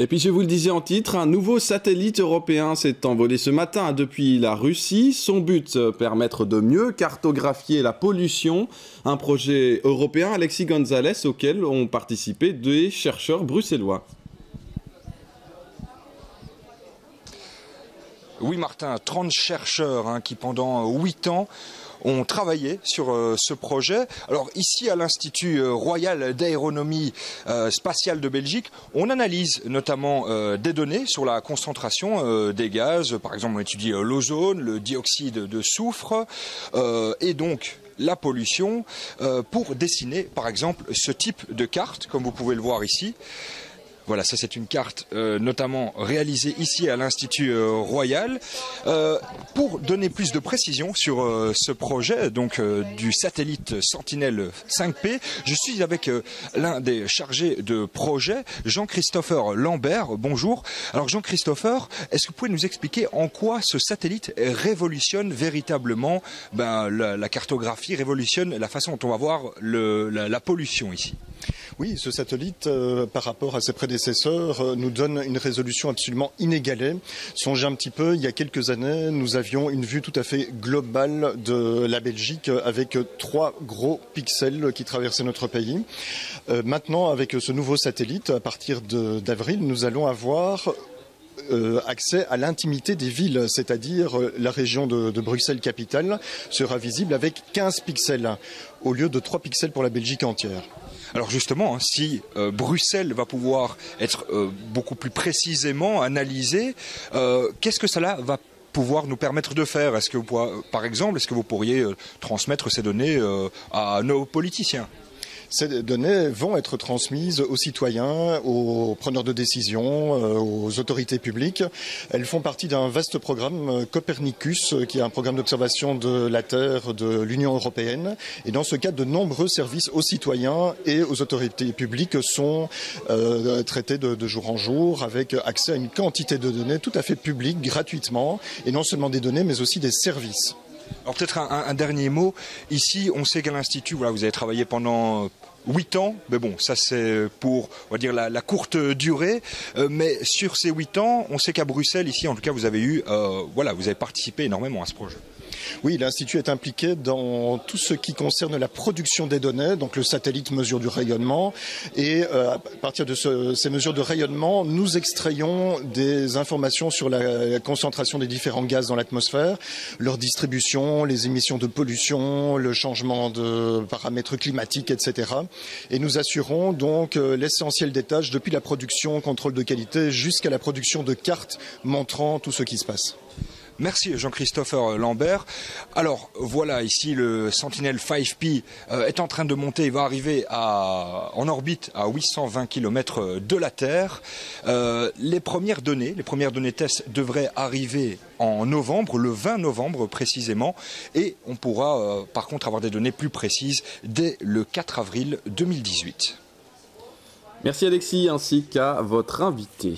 Et puis je vous le disais en titre, un nouveau satellite européen s'est envolé ce matin depuis la Russie. Son but, permettre de mieux cartographier la pollution. Un projet européen, Alexis Gonzalez, auquel ont participé des chercheurs bruxellois. Oui Martin, 30 chercheurs qui pendant 8 ans ont travaillé sur ce projet. Alors ici à l'Institut royal d'aéronomie spatiale de Belgique, on analyse notamment des données sur la concentration des gaz. Par exemple, on étudie l'ozone, le dioxyde de soufre et donc la pollution pour dessiner par exemple ce type de carte, comme vous pouvez le voir ici. Voilà, ça c'est une carte notamment réalisée ici à l'Institut Royal. Pour donner plus de précision sur ce projet, donc du satellite Sentinelle 5P, je suis avec l'un des chargés de projet, Jean-Christopher Lambert. Bonjour. Alors Jean-Christopher, est-ce que vous pouvez nous expliquer en quoi ce satellite révolutionne véritablement la cartographie, révolutionne la façon dont on va voir la pollution ici? Oui, ce satellite, par rapport à ses prédécesseurs, nous donne une résolution absolument inégalée. Songez un petit peu, il y a quelques années, nous avions une vue tout à fait globale de la Belgique avec 3 gros pixels qui traversaient notre pays. Maintenant, avec ce nouveau satellite, à partir d'avril, nous allons avoir accès à l'intimité des villes, c'est-à-dire la région de Bruxelles-Capitale sera visible avec 15 pixels au lieu de 3 pixels pour la Belgique entière. Alors justement, si Bruxelles va pouvoir être beaucoup plus précisément analysée, qu'est-ce que cela va pouvoir nous permettre de faire? Est-ce que par exemple, est-ce que vous pourriez transmettre ces données à nos politiciens? Ces données vont être transmises aux citoyens, aux preneurs de décision, aux autorités publiques. Elles font partie d'un vaste programme Copernicus, qui est un programme d'observation de la Terre de l'Union européenne. Et dans ce cadre, de nombreux services aux citoyens et aux autorités publiques sont traités de jour en jour, avec accès à une quantité de données tout à fait publiques, gratuitement, et non seulement des données, mais aussi des services. Alors peut-être un dernier mot. Ici, on sait qu'à l'Institut, voilà, vous avez travaillé pendant 8 ans, mais bon, ça c'est pour, on va dire, la courte durée. Mais sur ces 8 ans, on sait qu'à Bruxelles, ici, en tout cas, vous avez vous avez participé énormément à ce projet. Oui, l'Institut est impliqué dans tout ce qui concerne la production des données. Donc le satellite mesure du rayonnement et à partir de ces mesures de rayonnement, nous extrayons des informations sur la concentration des différents gaz dans l'atmosphère, leur distribution, les émissions de pollution, le changement de paramètres climatiques, etc. Et nous assurons donc l'essentiel des tâches depuis la production, contrôle de qualité, jusqu'à la production de cartes montrant tout ce qui se passe. Merci Jean-Christopher Lambert. Alors voilà, ici le Sentinel 5P est en train de monter, il va arriver en orbite à 820 km de la Terre. Les premières données tests devraient arriver en novembre, le 20 novembre précisément, et on pourra par contre avoir des données plus précises dès le 4 avril 2018. Merci Alexis, ainsi qu'à votre invité.